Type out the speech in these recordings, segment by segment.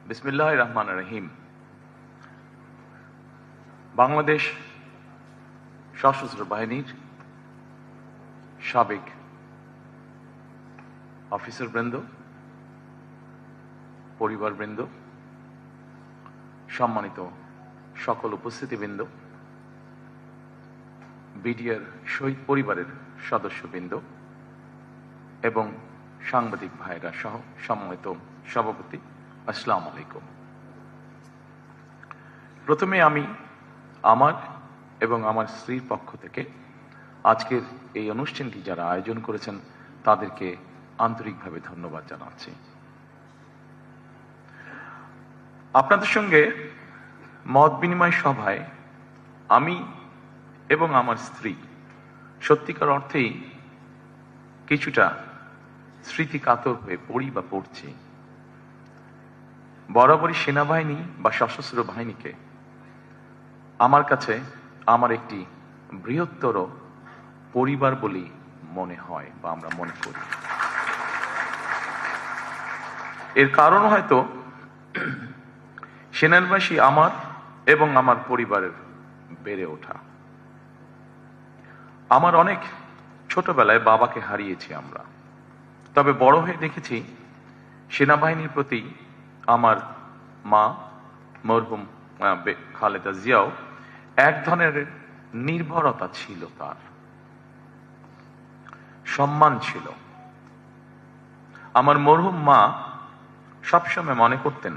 বিসমিল্লাহির রহমানির রহিম। বাংলাদেশ সশস্ত্র বাহিনীর সাবেক অফিসারবৃন্দ, পরিবারবৃন্দ, সম্মানিত সকল উপস্থিতিবৃন্দ, বিডিআর শহীদ পরিবারের সদস্যবৃন্দ এবং সাংবাদিক ভাইরা সহ সম্মানিত সভাপতি, আসসালামু আলাইকুম। প্রথমে আমি আমার এবং আমার স্ত্রীর পক্ষ থেকে আজকের এই অনুষ্ঠানটি যারা আয়োজন করেছেন তাদেরকে আন্তরিকভাবে ধন্যবাদ জানাচ্ছি। আপনাদের সঙ্গে মত বিনিময় সভায় আমি এবং আমার স্ত্রী সত্যিকার অর্থেই কিছুটা স্মৃতিকাতর হয়ে পড়ি বা পড়ছি। বরাবরই সেনাবাহিনী বা সশস্ত্র বাহিনীকে আমার কাছে আমার একটি বৃহত্তর পরিবার বলি মনে হয় বা আমরা মনে করি। এর কারণ হয়তো সেনাবাসী আমার এবং আমার পরিবারের বেড়ে ওঠা। আমার অনেক ছোটবেলায় বাবাকে হারিয়েছি আমরা, তবে বড় হয়ে দেখেছি সেনাবাহিনীর প্রতি আমার মা মরহুম খালেদা জিয়াও এক ধরনের নির্ভরতা ছিল, তার সম্মান ছিল। আমার মরহুম মা সবসময় মনে করতেন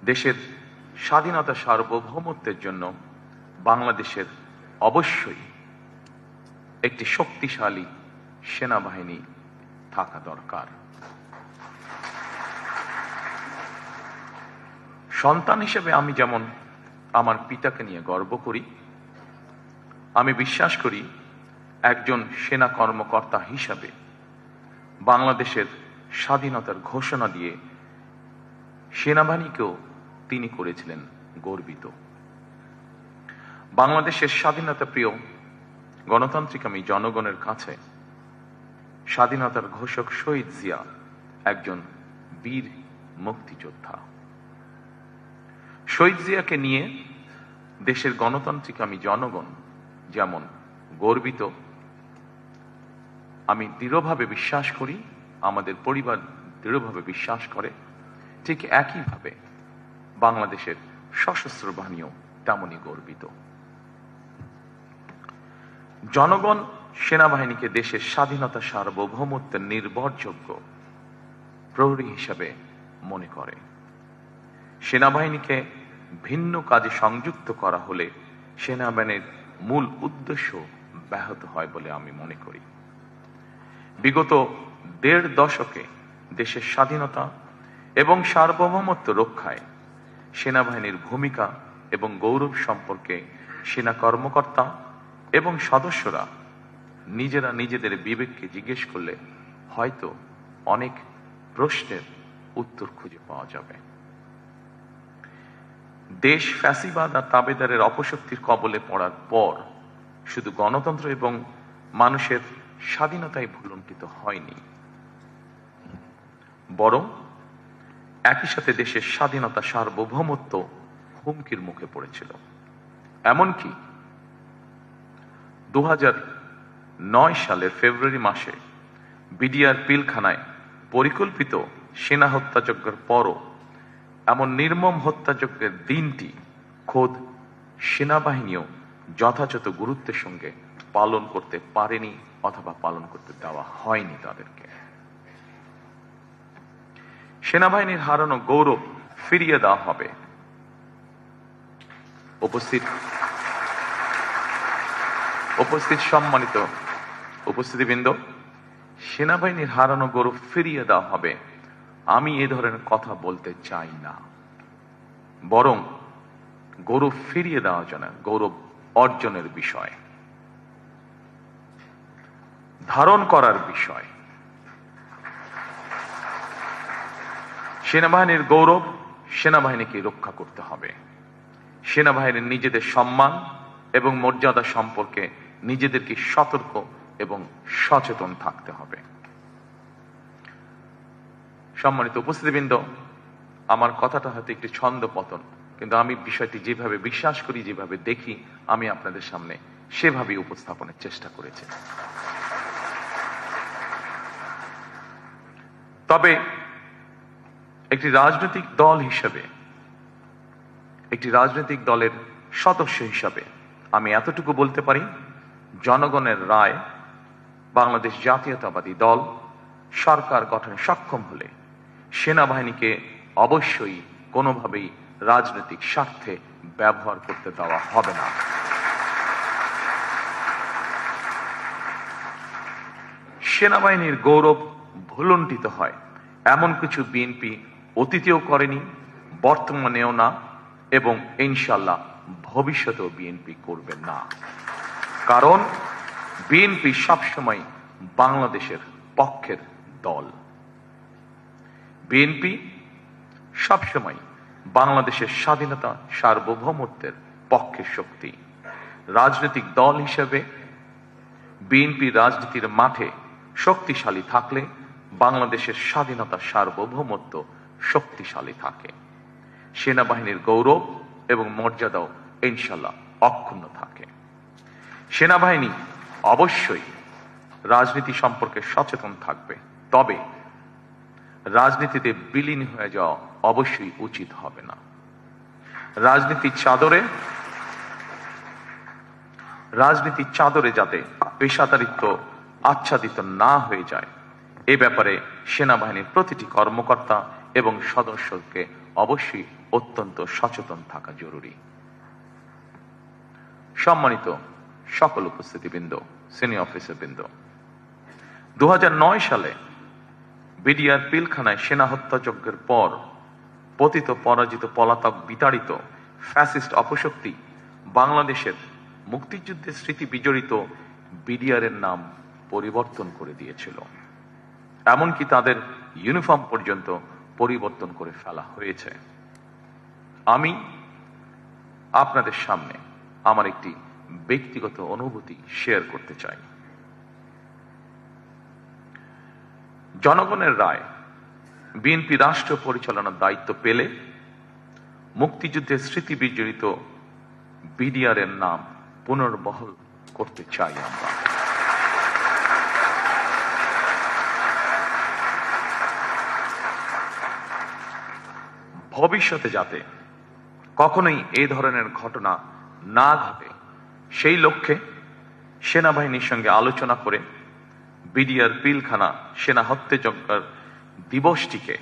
দেশের স্বাধীনতা সার্বভৌমত্বের জন্য বাংলাদেশের অবশ্যই একটি শক্তিশালী সেনাবাহিনী থাকা দরকার। সন্তান হিসেবে আমি যেমন আমার পিতাকে নিয়ে গর্ব করি, আমি বিশ্বাস করি একজন সেনা কর্মকর্তা হিসাবে বাংলাদেশের স্বাধীনতার ঘোষণা দিয়ে সেনাবাহিনীকেও তিনি করেছিলেন গর্বিত। বাংলাদেশের স্বাধীনতা প্রিয় গণতান্ত্রিক আমি জনগণের কাছে স্বাধীনতার ঘোষক শহীদ জিয়া একজন বীর মুক্তিযোদ্ধা। শহীদ জিয়াকে নিয়ে দেশের গণতান্ত্রিক আমি জনগণ যেমন গর্বিত, আমি দৃঢ়ভাবে বিশ্বাস করি, আমাদের পরিবার দৃঢ়ভাবে বিশ্বাস করে, ঠিক একইভাবে বাংলাদেশের সশস্ত্র বাহিনীও তেমনই গর্বিত। জনগণ সেনাবাহিনীকে দেশের স্বাধীনতা সার্বভৌমত্বের নির্ভরযোগ্য প্রহরী হিসাবে মনে করে। সেনাবাহিনীকে ভিন্ন কাজে সংযুক্ত করা হলে সেনাবাহিনীর মূল উদ্দেশ্য ব্যাহত হয় বলে আমি মনে করি। বিগত ১.৫ দশকে দেশের স্বাধীনতা এবং সার্বভৌমত্ব রক্ষায় সেনাবাহিনীর ভূমিকা এবং গৌরব সম্পর্কে সেনা কর্মকর্তা এবং সদস্যরা নিজেরা নিজেদের বিবেককে জিজ্ঞেস করলে হয়তো অনেক প্রশ্নের উত্তর খুঁজে পাওয়া যাবে। দেশ ফ্যাসিবাদ আর তাবেদারের অপশক্তির কবলে পড়ার পর শুধু গণতন্ত্র এবং মানুষের স্বাধীনতাই ভুলুণ্ঠিত হয়নি, বরং একই সাথে দেশের স্বাধীনতা সার্বভৌমত্ব হুমকির মুখে পড়েছিল। এমনকি ২০০৯ সালের ফেব্রুয়ারি মাসে বিডিআর পিলখানায় পরিকল্পিত সেনা হত্যাযজ্ঞের পরও এমন নির্মম হত্যাযজ্ঞের দিনটি খোদ সেনাবাহিনীও যথাযথ গুরুত্বের সঙ্গে পালন করতে পারেনি অথবা পালন করতে দেওয়া হয়নি তাদেরকে। সেনাবাহিনীর হারানো গৌরব ফিরিয়ে দেওয়া হবে। উপস্থিত সম্মানিত উপস্থিতিবৃন্দ, সেনাবাহিনীর হারানো গৌরব ফিরিয়ে দেওয়া হবে আমি এ ধরনের কথা বলতে চাই না, বরং গৌরব ফিরিয়ে দেওয়া যায় না, গৌরব অর্জনের বিষয়, ধারণ করার বিষয়। সেনাবাহিনীর গৌরব সেনাবাহিনীকে রক্ষা করতে হবে। সেনাবাহিনীর নিজেদের সম্মান এবং মর্যাদা সম্পর্কে নিজেদেরকে সতর্ক এবং সচেতন থাকতে হবে। সম্মানিত উপস্থিতিবৃন্দ, আমার কথাটা হয়তো একটু ছন্দ পতন, কিন্তু আমি বিষয়টি যেভাবে বিশ্বাস করি, যেভাবে দেখি, আমি আপনাদের সামনে সেভাবেই উপস্থাপনের চেষ্টা করেছি। তবে একটি রাজনৈতিক দল হিসেবে, একটি রাজনৈতিক দলের সদস্য হিসাবে আমি এতটুকু বলতে পারি, জনগণের রায় বাংলাদেশ জাতীয়তাবাদী দল সরকার গঠনে সক্ষম হলে সেনাবাহিনীকে অবশ্যই কোনোভাবেই রাজনৈতিক স্বার্থে ব্যবহার করতে দেওয়া হবে না। সেনাবাহিনীর গৌরব ভুলুণ্ঠিত হয় এমন কিছু বিএনপি অতীতেও করেনি, বর্তমানেও না, এবং ইনশাল্লাহ ভবিষ্যতেও বিএনপি করবে না। কারণ বিএনপি সবসময় বাংলাদেশের পক্ষের দল। বিএনপি সবসময় বাংলাদেশের স্বাধীনতা, সার্বভৌমত্বের পক্ষের শক্তি। রাজনৈতিক দল হিসেবে বিএনপি রাজনীতির মাঠে শক্তিশালী থাকলে বাংলাদেশের স্বাধীনতা, সার্বভৌমত্ব শক্তিশালী থাকে। সেনাবাহিনীর গৌরব এবং মর্যাদাও ইনশাল্লাহ অক্ষুণ্ণ থাকে। সেনাবাহিনী অবশ্যই রাজনীতি সম্পর্কে সচেতন থাকবে, তবে রাজনীতিতে বিলীন হয়ে যাওয়া অবশ্যই উচিত হবে না। রাজনীতির চাদরে যাতে পেশাদারিত্ব আচ্ছাদিত না হয়ে যায়, এ ব্যাপারে সেনাবাহিনীর প্রতিটি কর্মকর্তা এবং সদস্যকে অবশ্যই অত্যন্ত সচেতন থাকা জরুরি। সম্মানিত সকল উপস্থিতিবৃন্দ, সিনিয়র অফিসারবৃন্দ, 2009 সালে বিডিআর পিলখানায় সেনা হত্যাযজ্ঞের পর পতিত, পরাজিত, পলাতক, বিতাড়িত ফ্যাসিস্ট অপশক্তি বাংলাদেশের মুক্তিযুদ্ধের স্মৃতি বিজড়িত বিডিআর এর নাম পরিবর্তন করে দিয়েছিল। এমনকি তাদের ইউনিফর্ম পর্যন্ত পরিবর্তন করে ফেলা হয়েছে। আমি আপনাদের সামনে আমার একটি ব্যক্তিগত অনুভূতি শেয়ার করতে চাই। জনগণের রায় বিএনপি রাষ্ট্র পরিচালনার দায়িত্ব পেলে মুক্তিযুদ্ধের স্মৃতি বিজড়িত বিডিআর এর নাম পুনর্বহাল করতে চাই আমরা। ভবিষ্যতে যাতে কখনোই এই ধরনের ঘটনা না ঘটে, সেই লক্ষ্যে সেনাবাহিনীর সঙ্গে আলোচনা করে বিডিআর পিলখানা সেনা হত্যাযজ্ঞের দিবসটিকে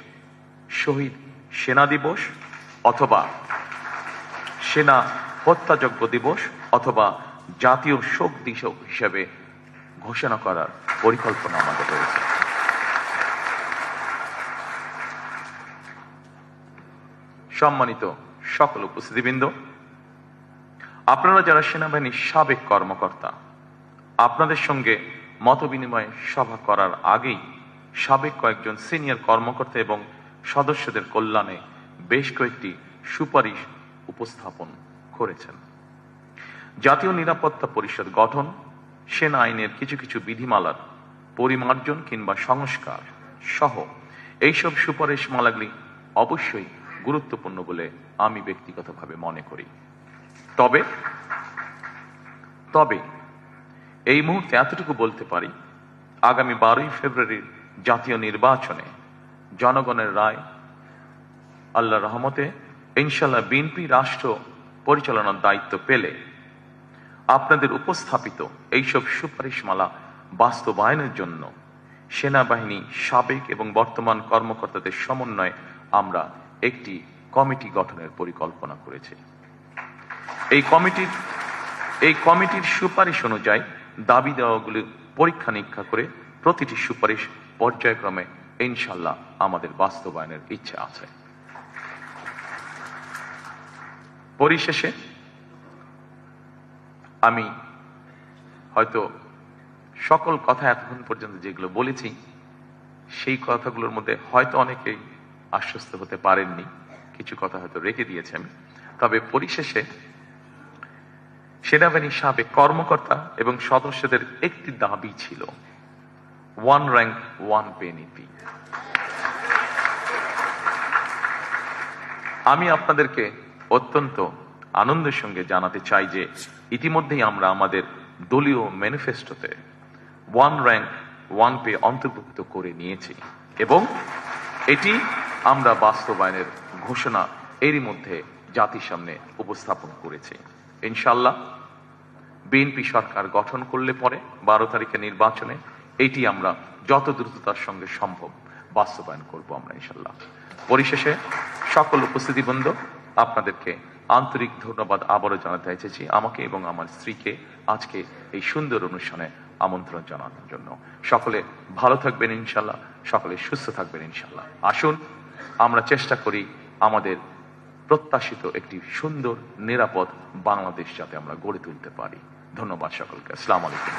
শহীদ সেনা দিবস অথবা সেনা হত্যাযজ্ঞ দিবস অথবা জাতীয় শোক দিবস হিসেবে ঘোষণা করার পরিকল্পনা আমাদের রয়েছে। সম্মানিত সকল উপস্থিতিবৃন্দ, আপনারা যারা সেনাবাহিনীর সাবেক কর্মকর্তা, আপনাদের সঙ্গে মতবিনিময় সভা করার আগেই সাবেক কয়েকজন সিনিয়র কর্মকর্তা এবং সদস্যদের কল্যাণে বেশ কয়েকটি সুপারিশ উপস্থাপন করেছেন। জাতীয় নিরাপত্তা পরিষদ গঠন, সেনা আইনের কিছু কিছু বিধিমালার পরিমার্জন কিংবা সংস্কার সহ এইসব সুপারিশ মালাগুলি অবশ্যই গুরুত্বপূর্ণ বলে আমি ব্যক্তিগতভাবে মনে করি। তবে এই মুহূর্তে এতটুকু বলতে পারি, আগামী 12ই ফেব্রুয়ারির জাতীয় নির্বাচনে জনগণের রায় আল্লাহর রহমতে ইনশাল্লাহ বিএনপি রাষ্ট্র পরিচালনার দায়িত্ব পেলে আপনাদের উপস্থাপিত এইসব সুপারিশমালা বাস্তবায়নের জন্য সেনাবাহিনী সাবেক এবং বর্তমান কর্মকর্তাদের সমন্বয়ে আমরা একটি কমিটি গঠনের পরিকল্পনা করেছি। এই কমিটির সুপারিশ অনুযায়ী দাবি দেওয়াগুলি পরীক্ষা নিরীক্ষা করে প্রতিটি সুপারিশ পর্যায়ক্রমে ইনশাল্লাহ আমাদের বাস্তবায়নের ইচ্ছা আছে। পরিশেষে আমি হয়তো সকল কথা এতক্ষণ পর্যন্ত যেগুলো বলেছি, সেই কথাগুলোর মধ্যে হয়তো অনেকেই আশ্বস্ত হতে পারেননি, কিছু কথা হয়তো রেখে দিয়েছি আমি। তবে পরিশেষে সেনাবাহিনীর সাবেক কর্মকর্তা এবং সদস্যদের একটি দাবি ছিল, 1 rank 1 pay নীতি। আমি আপনাদেরকে অত্যন্ত আনন্দের সঙ্গে জানাতে চাই যে ইতিমধ্যেই আমরা আমাদের দলীয় ম্যানিফেস্টোতে 1 র্যাঙ্ক 1 পে অন্তর্ভুক্ত করে নিয়েছি এবং এটি আমরা বাস্তবায়নের ঘোষণা এরই মধ্যে জাতির সামনে উপস্থাপন করেছি। ইনশাল্লাহ বিএনপি সরকার গঠন করলে পরে 12 তারিখের নির্বাচনে এটি আমরা যত দ্রুততার সঙ্গে সম্ভব বাস্তবায়ন করব আমরা ইনশাল্লাহ। পরিশেষে সকল উপস্থিতিবৃন্দ, আপনাদেরকে আন্তরিক ধন্যবাদ আবারও জানাতে চাইছি আমাকে এবং আমার স্ত্রীকে আজকে এই সুন্দর অনুষ্ঠানে আমন্ত্রণ জানানোর জন্য। সকলে ভালো থাকবেন ইনশাল্লাহ, সকলে সুস্থ থাকবেন ইনশাল্লাহ। আসুন আমরা চেষ্টা করি আমাদের প্রত্যাশিত একটি সুন্দর নিরাপদ বাংলাদেশ যাতে আমরা গড়ে তুলতে পারি। ধন্যবাদ সকলকে। আসসালামু আলাইকুম।